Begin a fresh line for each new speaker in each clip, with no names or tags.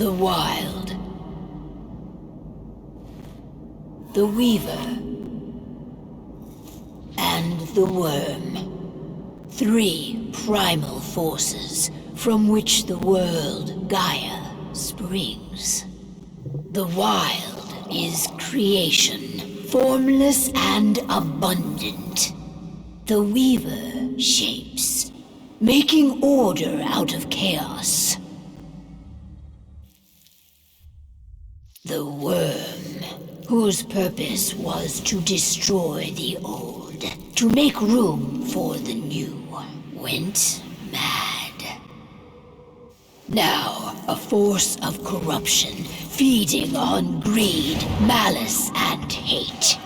The Wild. The Weaver. And the Worm. 3 primal forces from which the world, Gaia, springs. The Wild is creation, formless and abundant. The Weaver shapes, making order out of chaos. The Worm, whose purpose was to destroy the old, to make room for the new, went mad. Now, a force of corruption, feeding on greed, malice, and hate.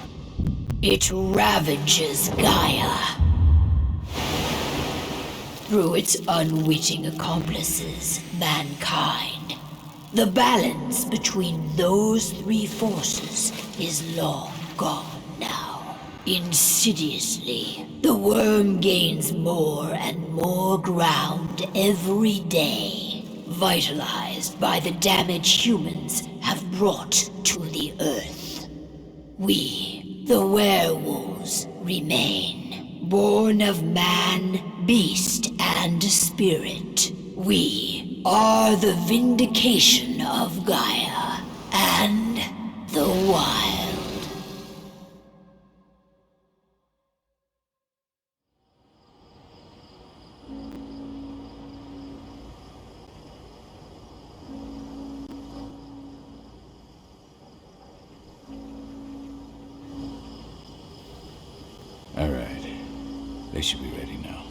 It ravages Gaia. Through its unwitting accomplices, mankind. The balance between those 3 forces is long gone now. Insidiously, the Worm gains more and more ground every day, vitalized by the damage humans have brought to the Earth. We, the werewolves, remain, born of man, beast, and spirit. We are the vindication of Gaia and the Wild.
All right. They should be ready now.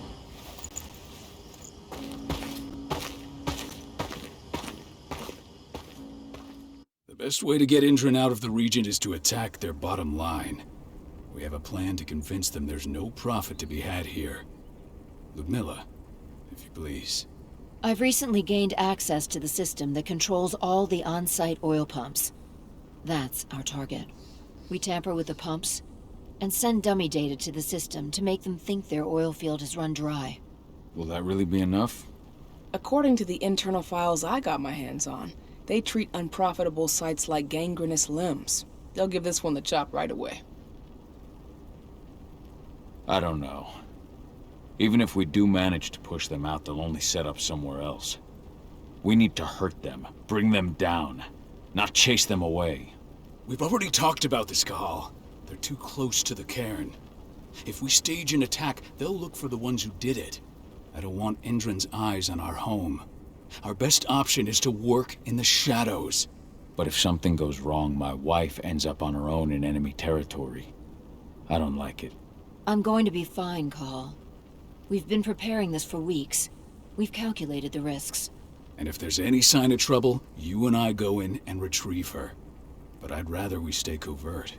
The best way to get Indran out of the region is to attack their bottom line. We have a plan to convince them there's no profit to be had here. Ludmilla, if you please.
I've recently gained access to the system that controls all the on-site oil pumps. That's our target. We tamper with the pumps and send dummy data to the system to make them think their oil field has run dry.
Will that really be enough?
According to the internal files I got my hands on, they treat unprofitable sites like gangrenous limbs. They'll give this one the chop right away.
I don't know. Even if we do manage to push them out, they'll only set up somewhere else. We need to hurt them, bring them down, not chase them away.
We've already talked about this, Kahal. They're too close to the cairn. If we stage an attack, they'll look for the ones who did it. I don't want Indran's eyes on our home. Our best option is to work in the shadows.
But if something goes wrong, my wife ends up on her own in enemy territory. I don't like it.
I'm going to be fine, Call. We've been preparing this for weeks. We've calculated the risks.
And if there's any sign of trouble, you and I go in and retrieve her. But I'd rather we stay covert.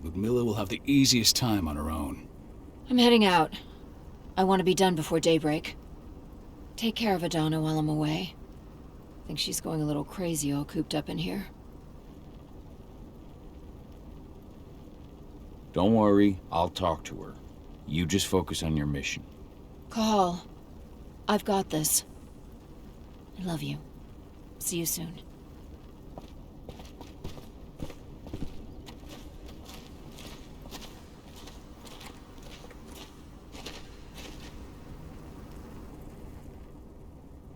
Ludmilla will have the easiest time on her own.
I'm heading out. I want to be done before daybreak. Take care of Adana while I'm away. Think she's going a little crazy all cooped up in here.
Don't worry, I'll talk to her. You just focus on your mission.
Call. I've got this. I love you. See you soon.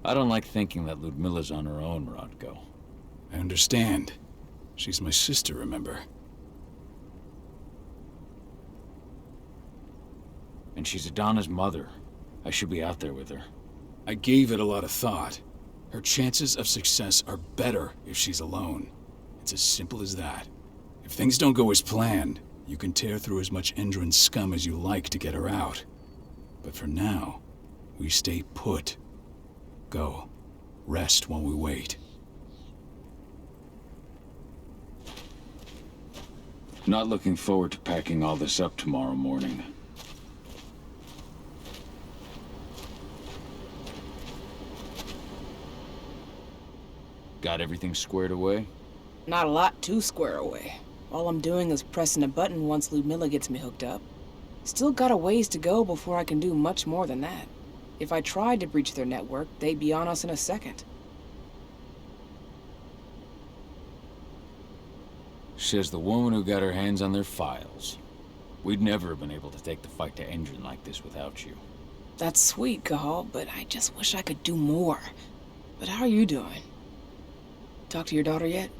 I don't like thinking that Ludmilla's on her own, Rodko.
I understand. She's my sister, remember?
And she's Adana's mother. I should be out there with her.
I gave it a lot of thought. Her chances of success are better if she's alone. It's as simple as that. If things don't go as planned, you can tear through as much Indran scum as you like to get her out. But for now, we stay put. Go. Rest while we wait.
Not looking forward to packing all this up tomorrow morning. Got everything squared away?
Not a lot to square away. All I'm doing is pressing a button once Ludmilla gets me hooked up. Still got a ways to go before I can do much more than that. If I tried to breach their network, they'd be on us in a second.
Says the woman who got her hands on their files. We'd never have been able to take the fight to Endron like this without you.
That's sweet, Cahal, but I just wish I could do more. But how are you doing? Talk to your daughter yet?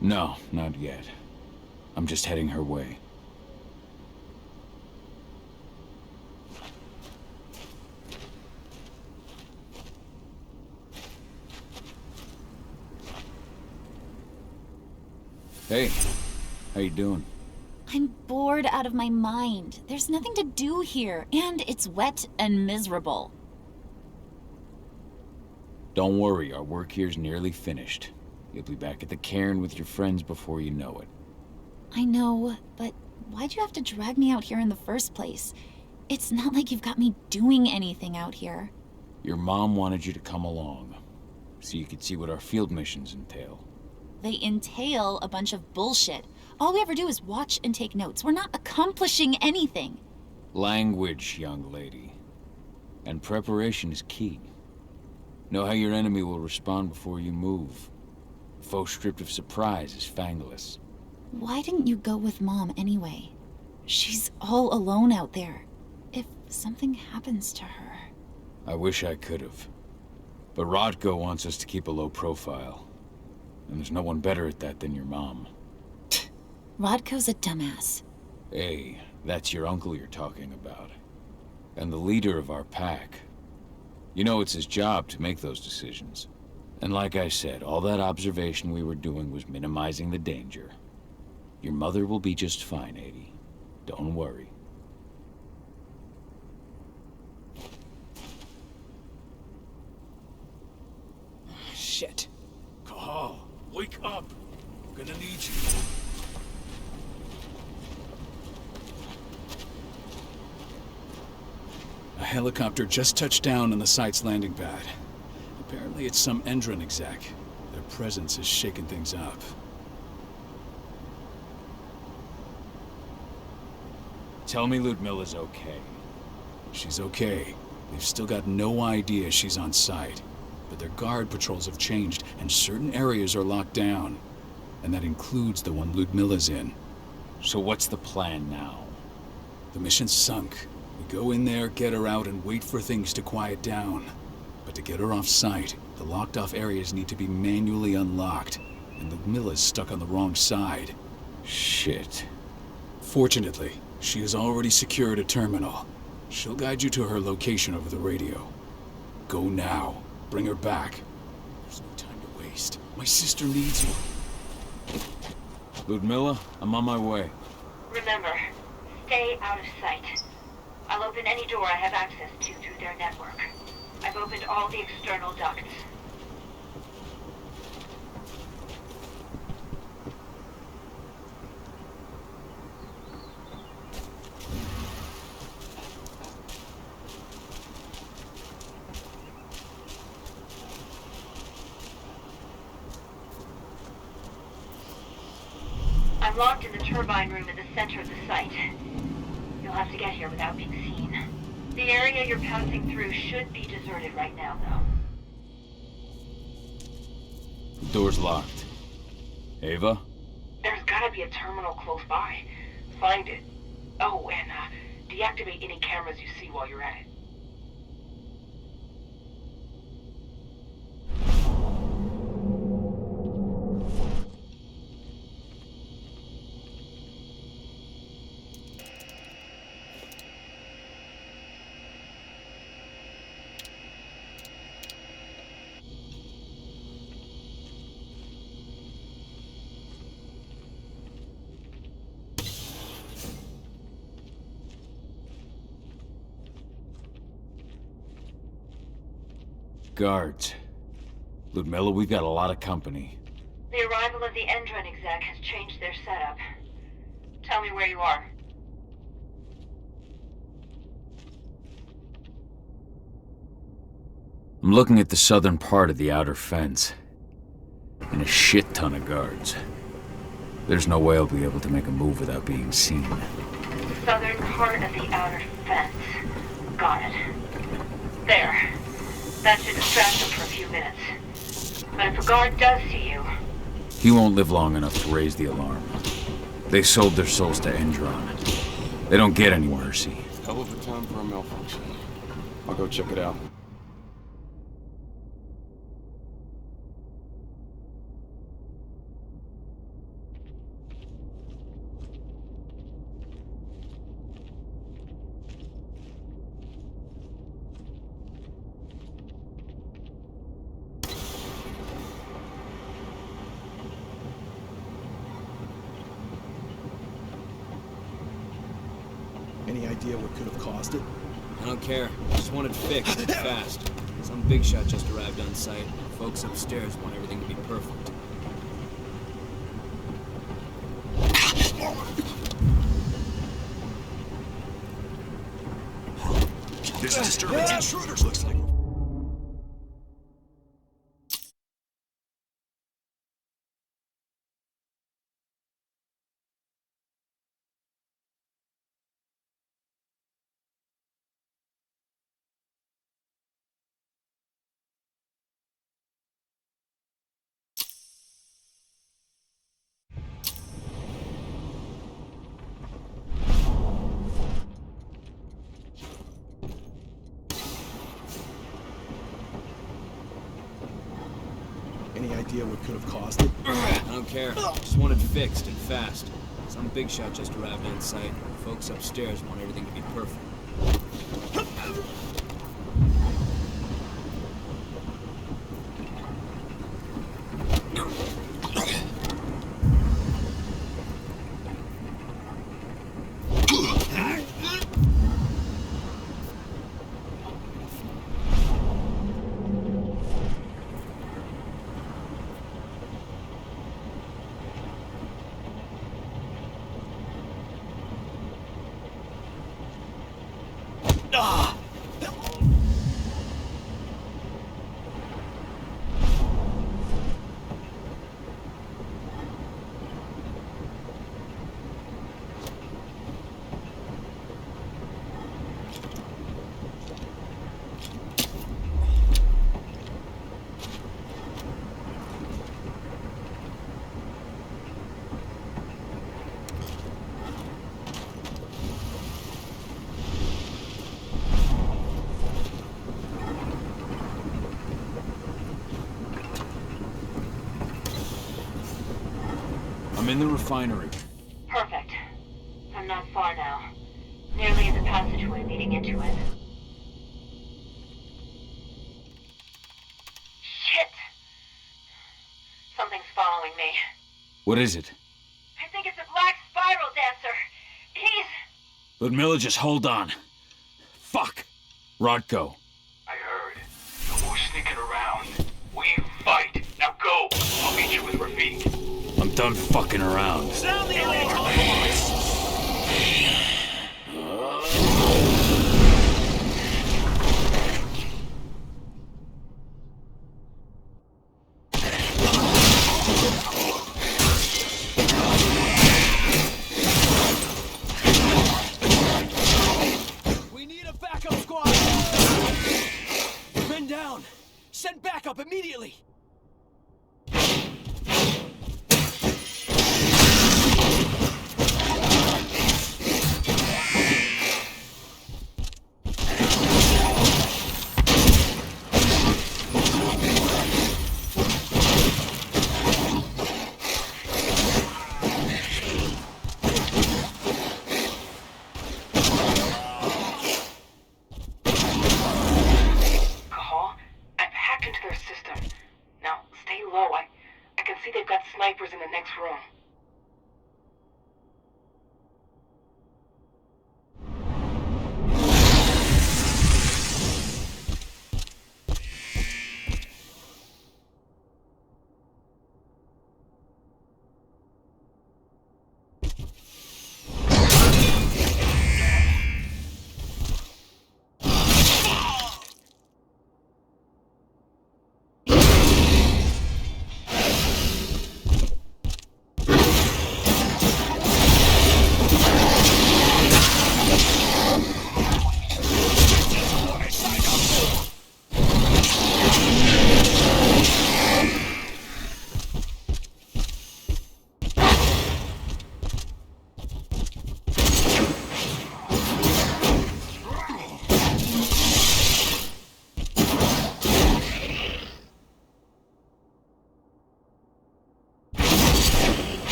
No, not yet. I'm just heading her way. Hey, how you doing?
I'm bored out of my mind. There's nothing to do here, and it's wet and miserable.
Don't worry, our work here's nearly finished. You'll be back at the cairn with your friends before you know it.
I know, but why'd you have to drag me out here in the first place? It's not like you've got me doing anything out here.
Your mom wanted you to come along, so you could see what our field missions entail.
They entail a bunch of bullshit. All we ever do is watch and take notes. We're not accomplishing anything.
Language, young lady. And preparation is key. Know how your enemy will respond before you move. Faux stripped of surprise is fangless.
Why didn't you go with Mom anyway? She's all alone out there. If something happens to her...
I wish I could have. But Rodko wants us to keep a low profile. And there's no one better at that than your mom.
Rodko's a dumbass.
Hey, that's your uncle you're talking about. And the leader of our pack. You know it's his job to make those decisions. And like I said, all that observation we were doing was minimizing the danger. Your mother will be just fine, Adie. Don't worry.
Shit.
Cahal, wake up! I'm gonna need you. A helicopter just touched down on the site's landing pad. Apparently it's some Endron exec. Their presence is shaking things up.
Tell me Ludmilla's okay.
She's okay. They've still got no idea she's on site. But their guard patrols have changed, and certain areas are locked down. And that includes the one Ludmilla's in.
So what's the plan now?
The mission's sunk. We go in there, get her out, and wait for things to quiet down. But to get her off site, the locked-off areas need to be manually unlocked. And Ludmilla's stuck on the wrong side.
Shit.
Fortunately, she has already secured a terminal. She'll guide you to her location over the radio. Go now. Bring her back. There's no time to waste. My sister needs you.
Ludmilla, I'm on my way.
Remember, stay out of sight. I'll open any door I have access to through their network. I've opened all the external ducts. I'm locked in the turbine room in the center of the site. You'll have to get here without being seen. The area you're passing through should be deserted right now, though.
The door's locked. Ava?
There's gotta be a terminal close by. Find it. Oh, and deactivate any cameras you see while you're at it.
Guards. Ludmilla, we've got a lot of company.
The arrival of the Endron exec has changed their setup. Tell me where you are.
I'm looking at the southern part of the outer fence. And a shit ton of guards. There's no way I'll be able to make a move without being seen.
Southern part of the outer fence. Got it. There. That should distract them for a few minutes. But if a guard does see you,
He won't live long enough to raise the alarm. They sold their souls to Endron. They don't get any mercy.
Hell of a time for a malfunction. I'll go check it out.
Any idea what could have caused it?
I don't care. I just want it fixed, fast. Some big shot just arrived on site. Folks upstairs want everything to be perfect.
This disturbance intruders looks like. Any idea what could have caused it?
I don't care. I just want it fixed and fast. Some big shot just arrived on site. Folks upstairs want everything to be perfect.
I'm in the refinery.
Perfect. I'm not far now. Nearly in the passageway leading into it. Shit! Something's following me.
What is it?
I think it's a black spiral dancer. He's...
Ludmilla, just hold on. Fuck! Rodko.
I heard. No more sneaking around. We fight. Now go! I'll meet you with Rafik.
I'm done fucking around.
Sound the alarm!
We need a backup squad! Men down! Send backup immediately!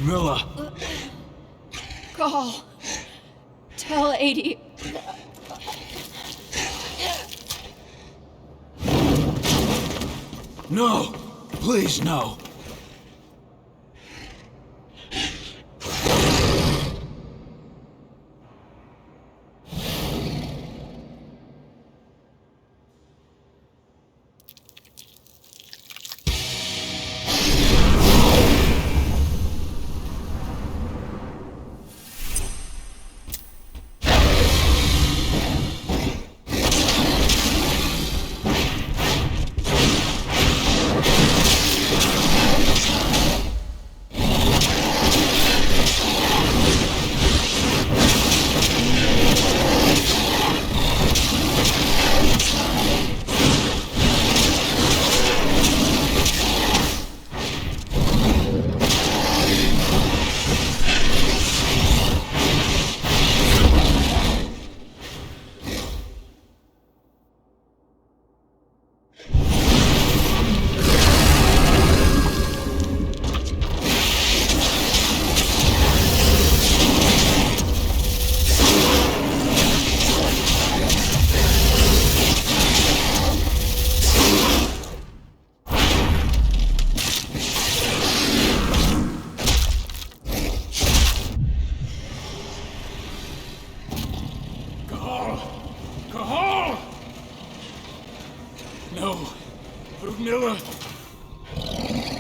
Milla!
Call. Tell 80.
No! Please, no! No. Ludmilla.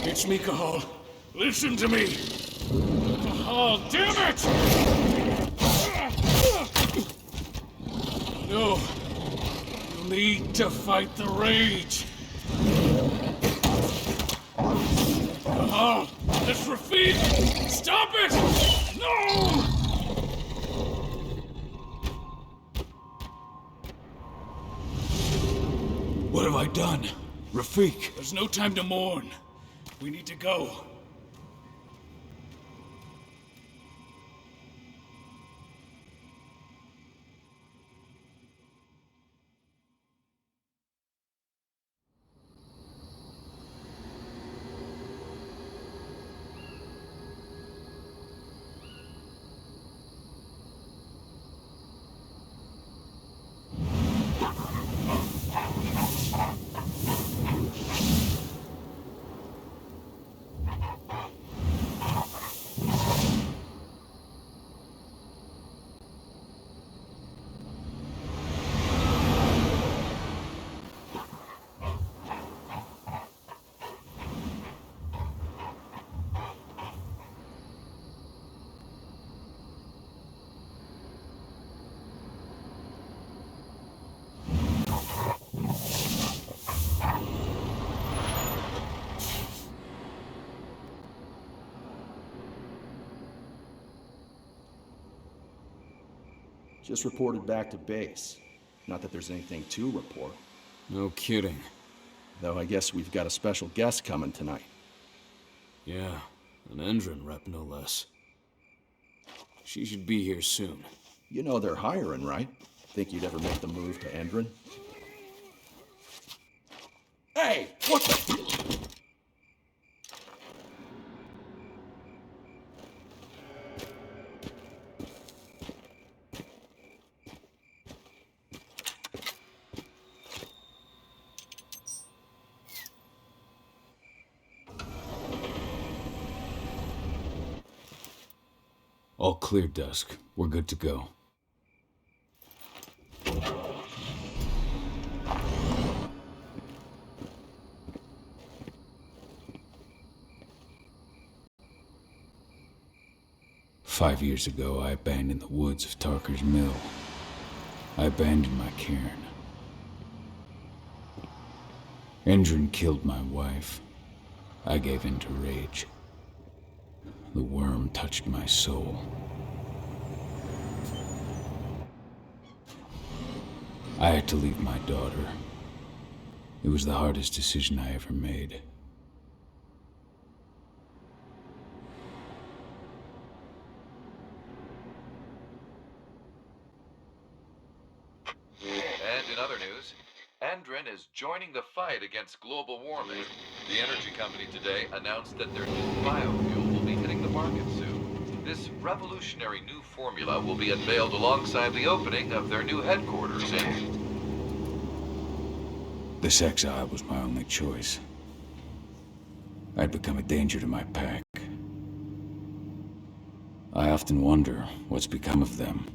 It's me, Cahal. Listen to me. Cahal, damn it! No. You need to fight the rage. Cahal, that's Rafik! Stop it! No! What have I done? Rafik! There's no time to mourn. We need to go.
Just reported back to base. Not that there's anything to report.
No kidding.
Though I guess we've got a special guest coming tonight.
Yeah, an Endron rep no less. She should be here soon.
You know they're hiring, right? Think you'd ever make the move to Endron? Hey! What the...
All clear, Dusk. We're good to go. Five years ago, I abandoned the woods of Tarker's Mill. I abandoned my cairn. Endron killed my wife. I gave in to rage. The worm touched my soul. I had to leave my daughter. It was the hardest decision I ever made.
And in other news, Endron is joining the fight against global warming. The energy company today announced that their new biofuel will be hitting the market soon. This revolutionary new formula will be unveiled alongside the opening of their new headquarters in...
This exile was my only choice. I'd become a danger to my pack. I often wonder what's become of them.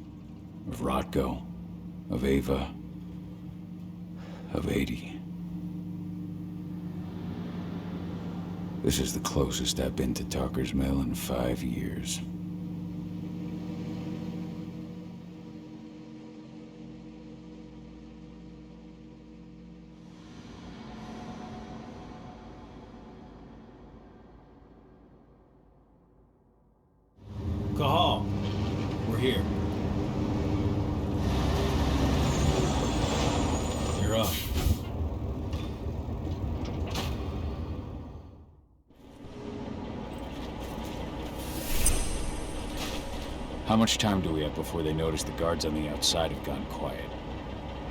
Of Rotko, of Ava, of 80. This is the closest I've been to Talker's Mill in 5 years.
Cahal, we're here. You're up.
How much time do we have before they notice the guards on the outside have gone quiet?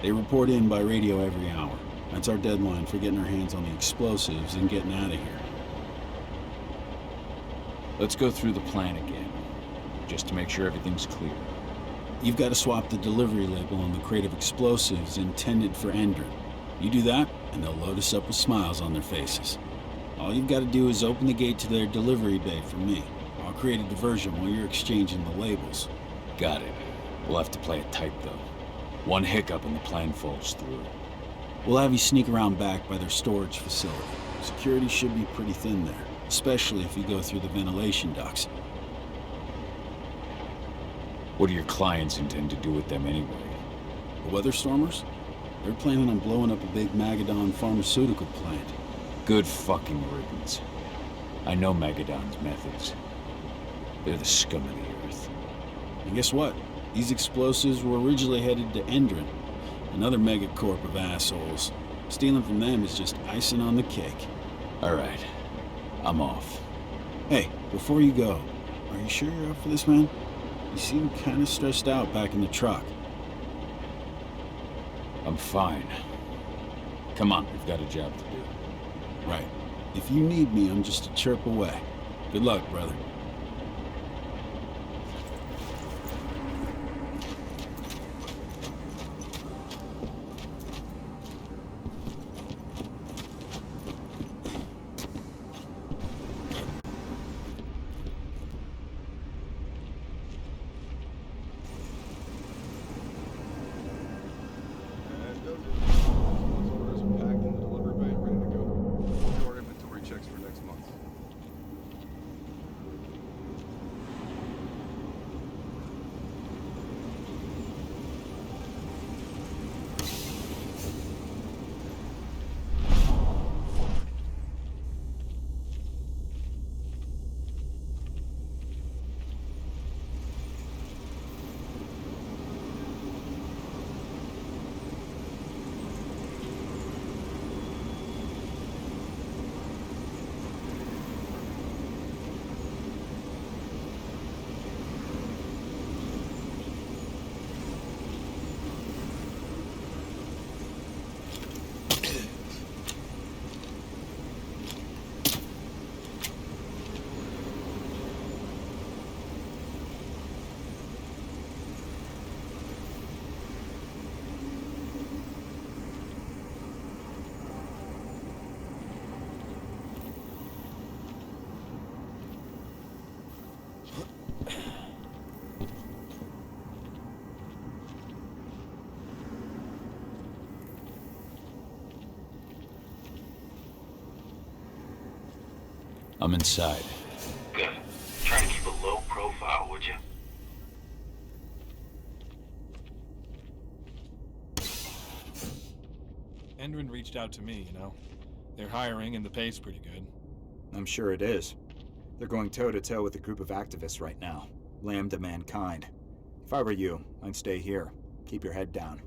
They report in by radio every hour. That's our deadline for getting our hands on the explosives and getting out of here.
Let's go through the plan again, just to make sure everything's clear.
You've got to swap the delivery label on the crate of explosives intended for Endron. You do that, and they'll load us up with smiles on their faces. All you've got to do is open the gate to their delivery bay for me. I'll create a diversion while you're exchanging the labels.
Got it. We'll have to play it tight, though. One hiccup and the plan falls through.
We'll have you sneak around back by their storage facility. Security should be pretty thin there, especially if you go through the ventilation ducts.
What do your clients intend to do with them anyway?
The Weatherstormers? They're planning on blowing up a big Magadon pharmaceutical plant.
Good fucking riddance. I know Magadon's methods. They're the scum of the earth.
And guess what? These explosives were originally headed to Endron, another megacorp of assholes. Stealing from them is just icing on the cake.
All right. I'm off.
Hey, before you go, are you sure you're up for this, man? You seem kind of stressed out back in the truck.
I'm fine. Come on, we've got a job to do.
Right. If you need me, I'm just a chirp away. Good luck, brother.
Orders are packed in the delivery bay and ready to go. We'll do our inventory checks for next month.
I'm inside.
Good. Try to keep a low profile, would you?
Endron reached out to me, you know. They're hiring and the pay's pretty good.
I'm sure it is. They're going toe-to-toe with a group of activists right now. Lambda mankind. If I were you, I'd stay here. Keep your head down.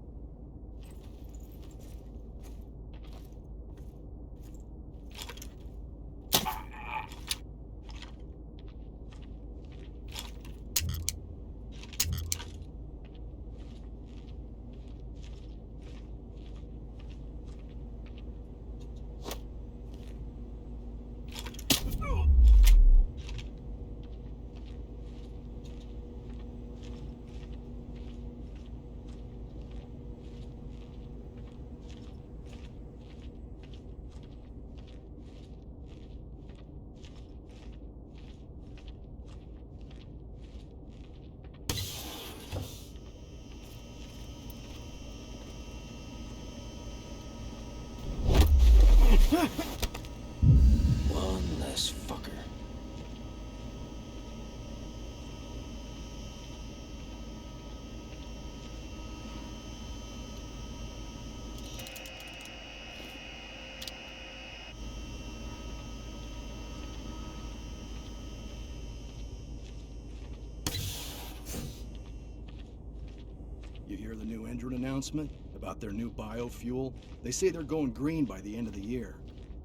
Endron announcement about their new biofuel? They say they're going green by the end of the year.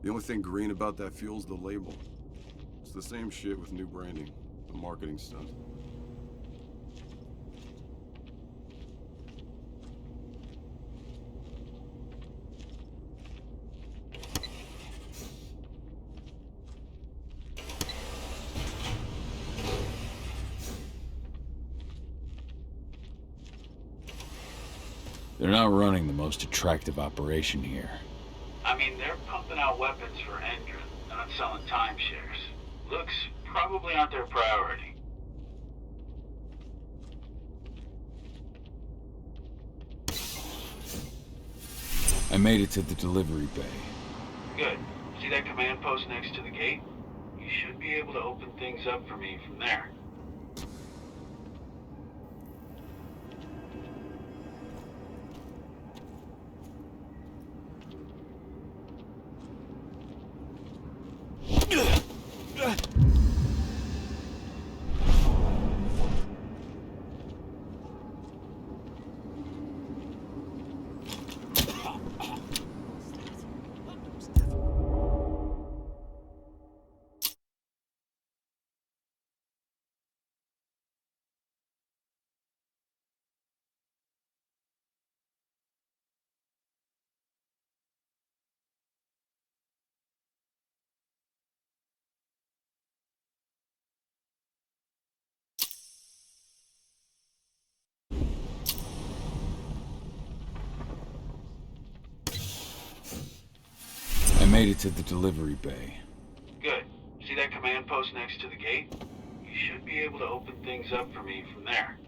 The only thing green about that fuel's the label. It's the same shit with new branding. A marketing stunt.
They're not running the most attractive operation here.
I mean, they're pumping out weapons for Endron, not selling timeshares. Looks probably aren't their priority.
I made it to the delivery bay.
Good. See that command post next to the gate? You should be able to open things up for me from there.
I made it to the delivery bay.
Good. See that command post next to the gate? You should be able to open things up for me from there.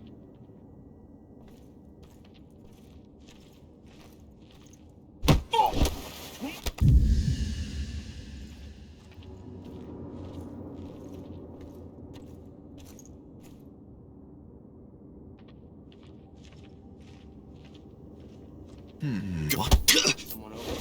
Someone over.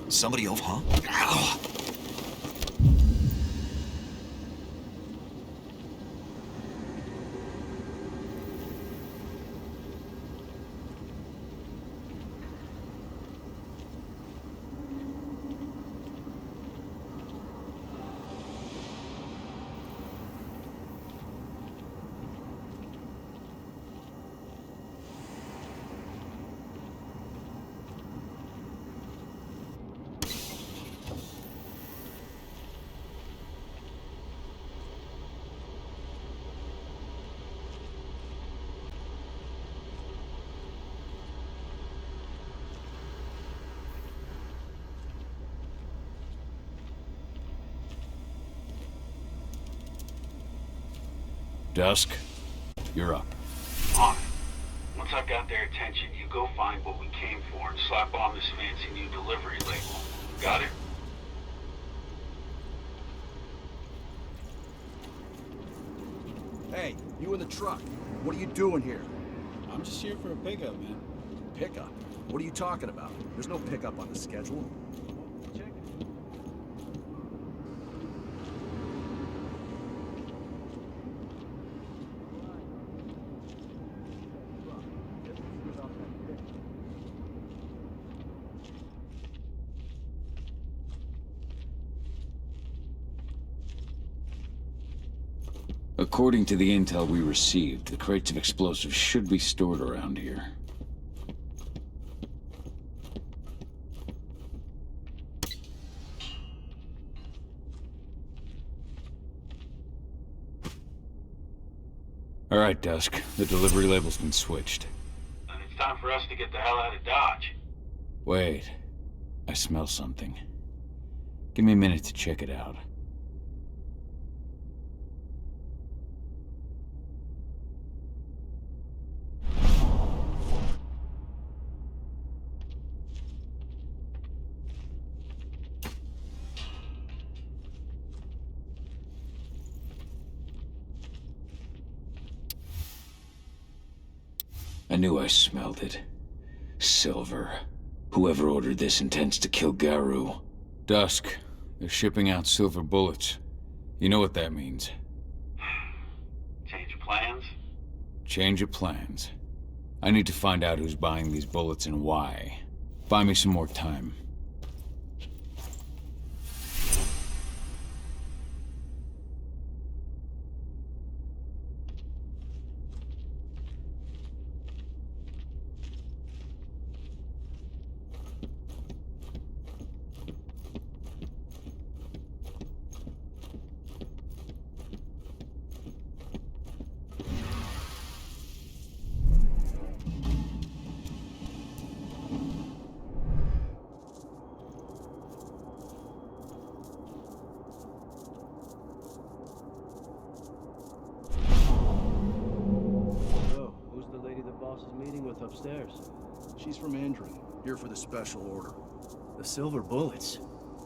Somebody over, huh? Ow.
Dusk, you're up.
On it. Once I've got their attention, you go find what we came for and slap on this fancy new delivery label. Got it?
Hey, you in the truck. What are you doing here?
I'm just here for a pickup, man.
Pickup? What are you talking about? There's no pickup on the schedule.
According to the intel we received, the crates of explosives should be stored around here. All right, Dusk. The delivery label's been switched.
And it's time for us to get the hell out of Dodge.
Wait. I smell something. Give me a minute to check it out. I knew I smelled it. Silver. Whoever ordered this intends to kill Garou. Dusk. They're shipping out silver bullets. You know what that means.
Change of plans?
Change of plans. I need to find out who's buying these bullets and why. Buy me some more time.
Upstairs. She's from Andron, here for the special order.
The silver bullets?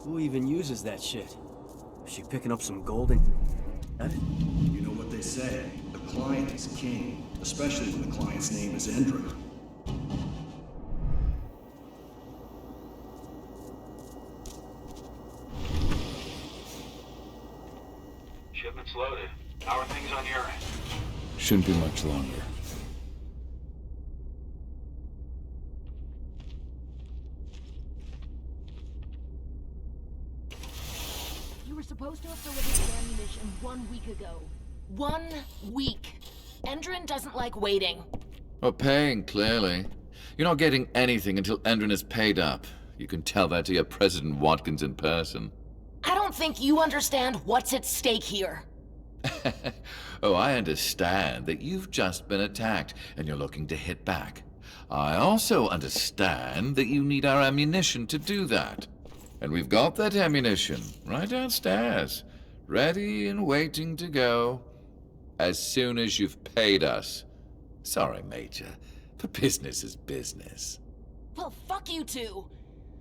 Who even uses that shit? Is she picking up some golden...
You know what they say, the client is king, especially when the client's name is Andron.
Shipment's loaded. How are things on your end?
Shouldn't be much longer.
Supposed to have delivered the ammunition 1 week ago. 1 week. Endron doesn't like waiting.
Well, paying, clearly. You're not getting anything until Endron is paid up. You can tell that to your President Watkins in person.
I don't think you understand what's at stake here.
Oh, I understand that you've just been attacked and you're looking to hit back. I also understand that you need our ammunition to do that. And we've got that ammunition right downstairs, ready and waiting to go, as soon as you've paid us. Sorry, Major, but business is business.
Well, fuck you two.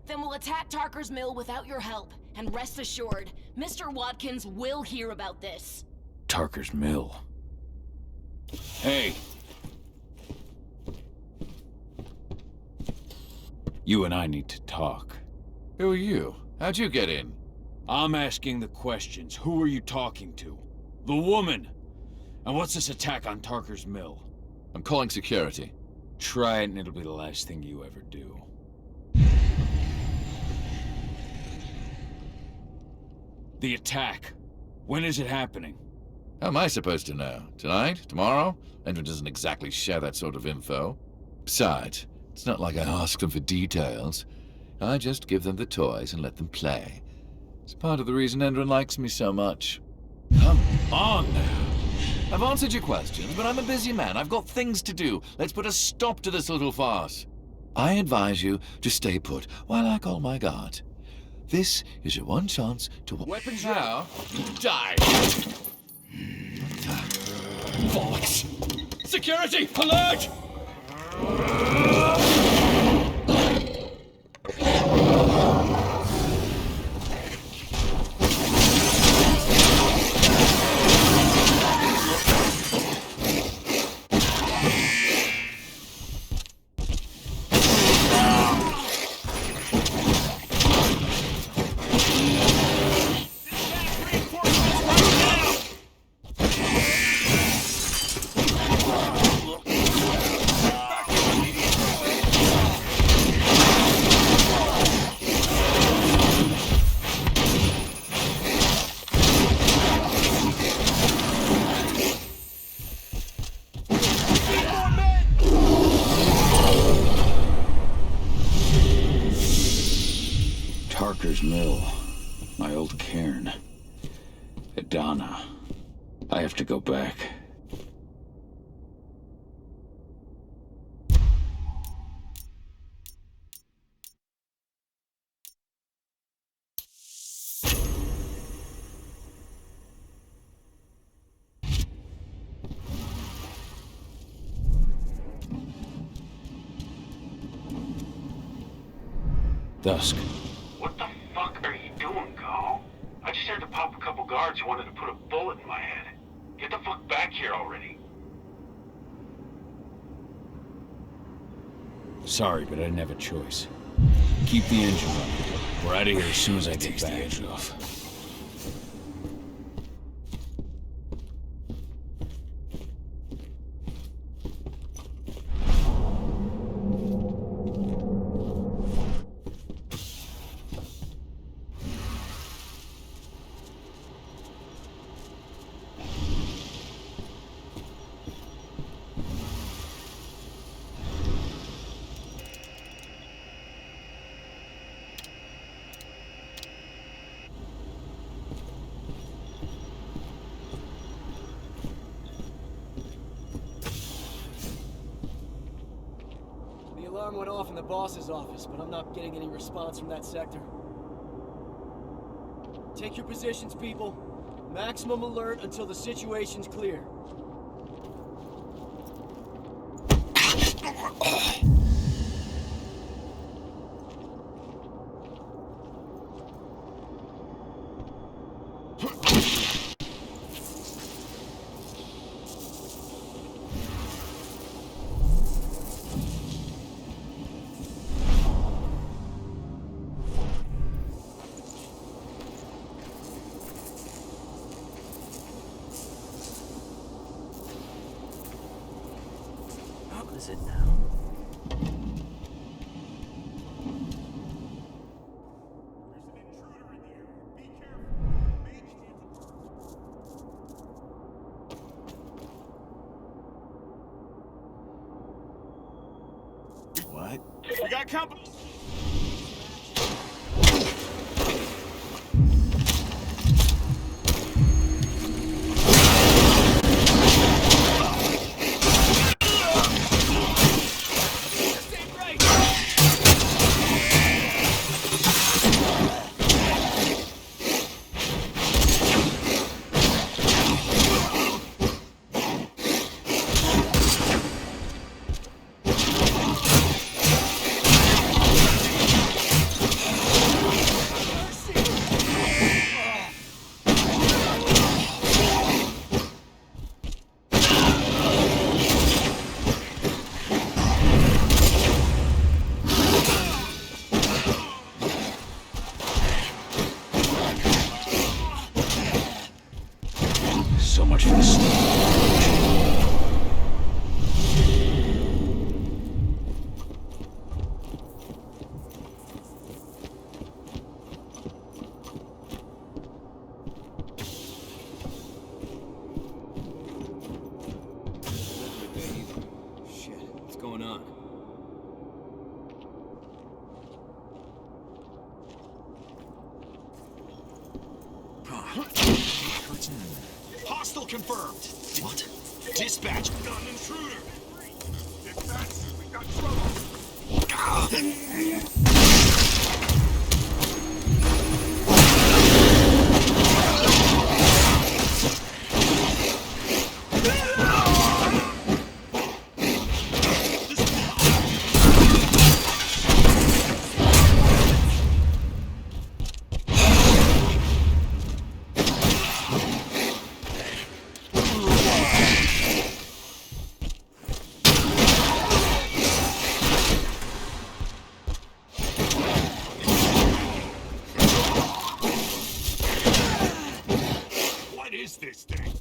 Then we'll attack Tarker's mill without your help, and rest assured, Mr. Watkins will hear about this.
Tarker's mill. Hey! You and I need to talk.
Who are you? How'd you get in?
I'm asking the questions. Who are you talking to? The woman! And what's this attack on Tarker's mill?
I'm calling security.
Try it and it'll be the last thing you ever do. The attack. When is it happening?
How am I supposed to know? Tonight? Tomorrow? Andrew doesn't exactly share that sort of info. Besides, it's not like I ask them for details. I just give them the toys and let them play. It's part of the reason Endron likes me so much. Come on now. I've answered your questions, but I'm a busy man. I've got things to do. Let's put a stop to this little farce. I advise you to stay put while I call my guard. This is your one chance to...
Weapons
now. Die!
Bollocks! Security! Alert! Tarker's mill. My old cairn. Adana. I have to go back. Dusk.
What the fuck are you doing, Go? I just had to pop a couple guards who wanted to put a bullet in my head. Get the fuck back here already.
Sorry, but I didn't have a choice. Keep the engine running. We're out of here as soon as I get back.
The edge off.
The alarm went off in the boss's office, but I'm not getting any response from that sector. Take your positions, people. Maximum alert until the situation's clear. What is it now?
What?
We got company!
So much for the stuff.
Shit, what's going on?
Hostile confirmed. What? Dispatch.
Got an intruder. Dispatch, we got trouble. What is this thing?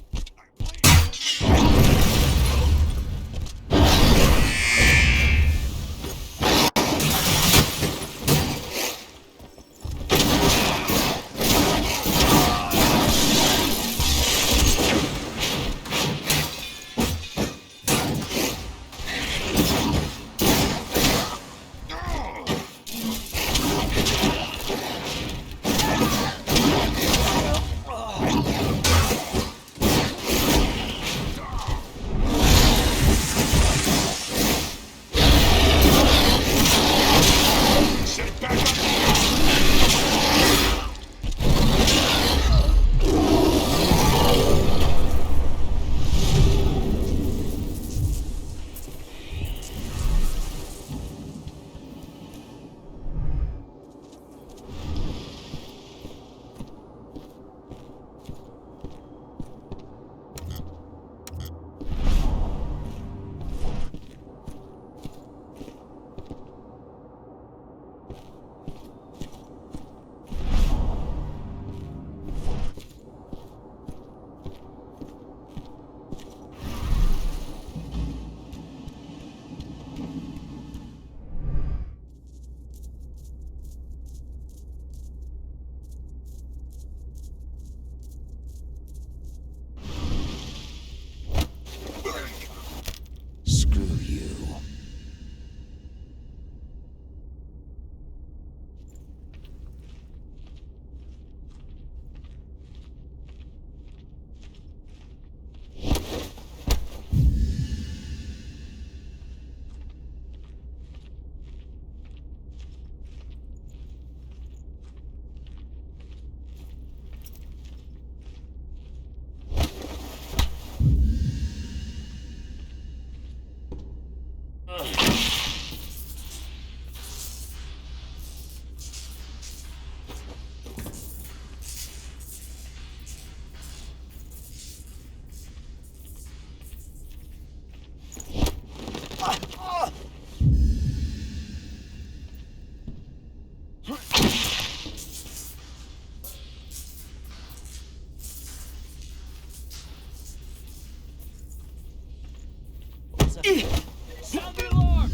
Sound the alarm!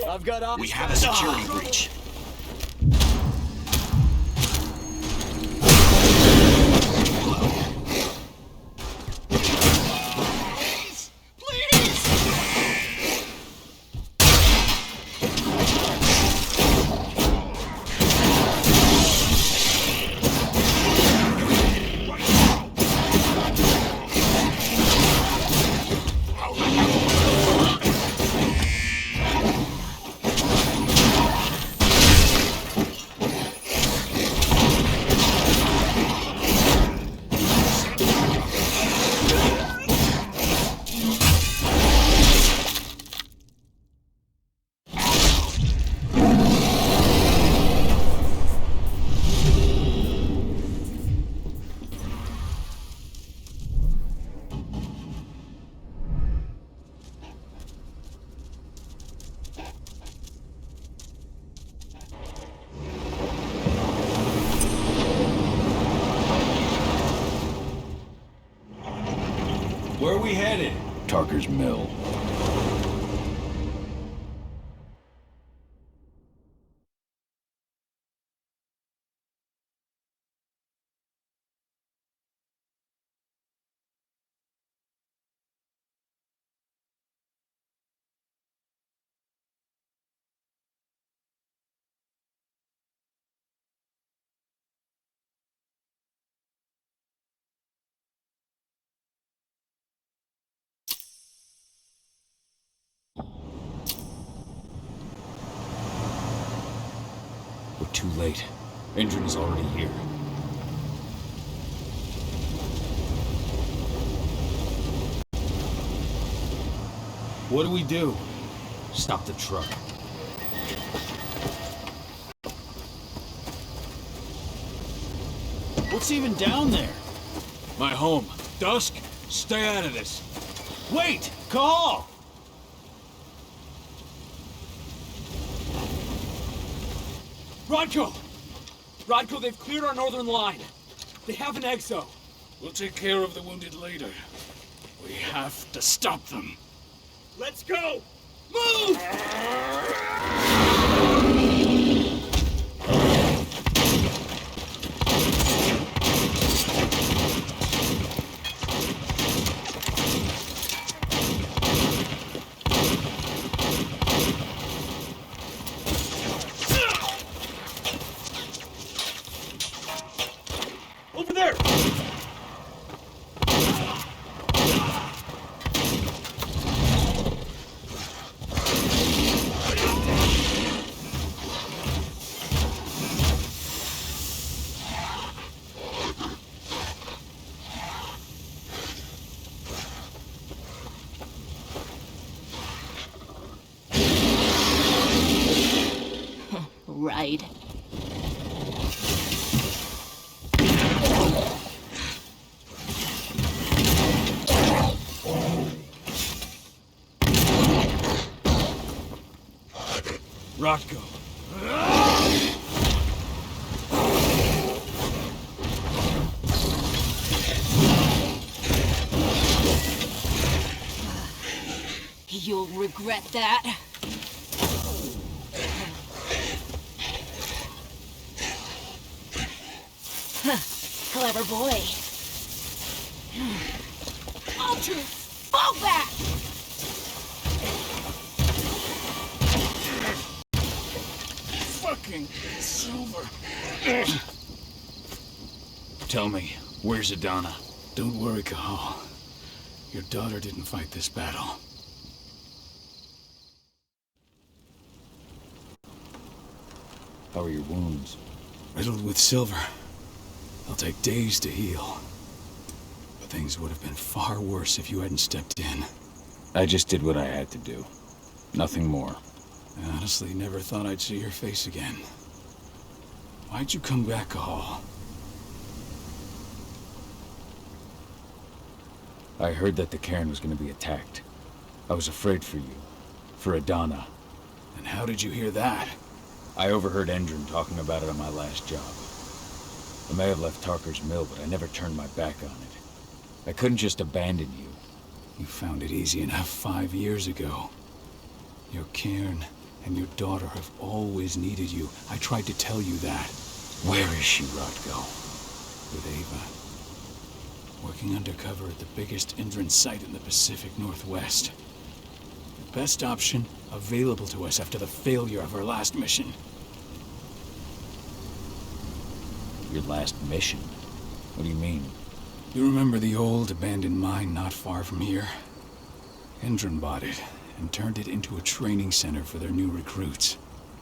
I've got
We have a security breach.
Where are we headed?
Tarker's Mill. We're too late. Endron is already here.
What do we do?
Stop the truck.
What's even down there?
My home. Dusk, stay out of this.
Wait! Call!
Rodko! Rodko, they've cleared our northern line. They have an exo.
We'll take care of the wounded later. We have to stop them.
Let's go! Move! Over there!
Right.
Rodko.
You'll regret that. Clever boy. Ultra, fall back!
Fucking Silver. Tell me, where's Adana? Don't worry, Cahal. Your daughter didn't fight this battle.
How are your wounds?
Riddled with silver. They'll take days to heal. But things would have been far worse if you hadn't stepped in.
I just did what I had to do. Nothing more.
I honestly never thought I'd see your face again. Why'd you come back, Cahal?
I heard that the cairn was going to be attacked. I was afraid for you. For Adana.
And how did you hear that?
I overheard Endron talking about it on my last job. I may have left Tarker's Mill, but I never turned my back on it. I couldn't just abandon you.
You found it easy enough 5 years ago. Your cairn and your daughter have always needed you. I tried to tell you that.
Where is she, Rodko?
With Ava. Working undercover at the biggest Indran site in the Pacific Northwest. The best option available to us after the failure of our last mission.
Your last mission? What do you mean?
You remember the old abandoned mine not far from here? Indran bought it and turned it into a training center for their new recruits.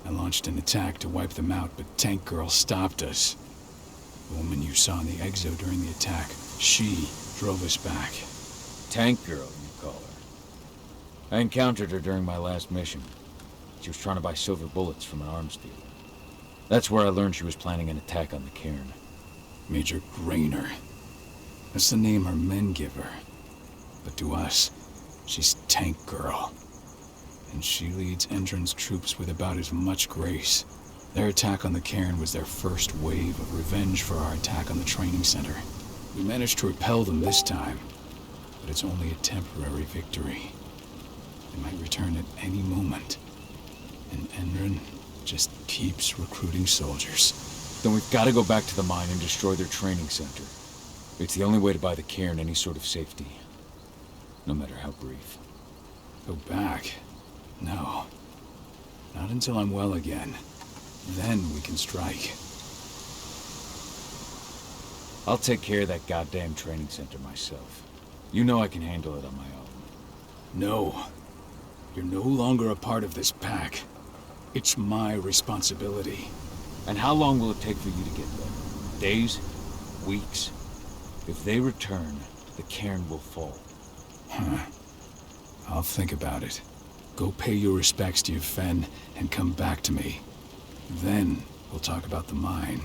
I launched an attack to wipe them out, but Tank Girl stopped us. The woman you saw in the exo during the attack, she drove us back.
Tank Girl, you call her. I encountered her during my last mission. She was trying to buy silver bullets from an arms dealer. That's where I learned she was planning an attack on the cairn.
Major Grainer. That's the name her men give her. But to us, she's Tank Girl. And she leads Endron's troops with about as much grace. Their attack on the cairn was their first wave of revenge for our attack on the training center. We managed to repel them this time, but it's only a temporary victory. They might return at any moment. And Endron just keeps recruiting soldiers.
Then we've got to go back to the mine and destroy their training center. It's the only way to buy the cairn any sort of safety. No matter how brief.
Go back? No. Not until I'm well again. Then we can strike.
I'll take care of that goddamn training center myself. You know I can handle it on my own.
No. You're no longer a part of this pack. It's my responsibility.
And how long will it take for you to get there? Days? Weeks? If they return, the cairn will fall.
Huh. I'll think about it. Go pay your respects to your Fen and come back to me. Then we'll talk about the mine.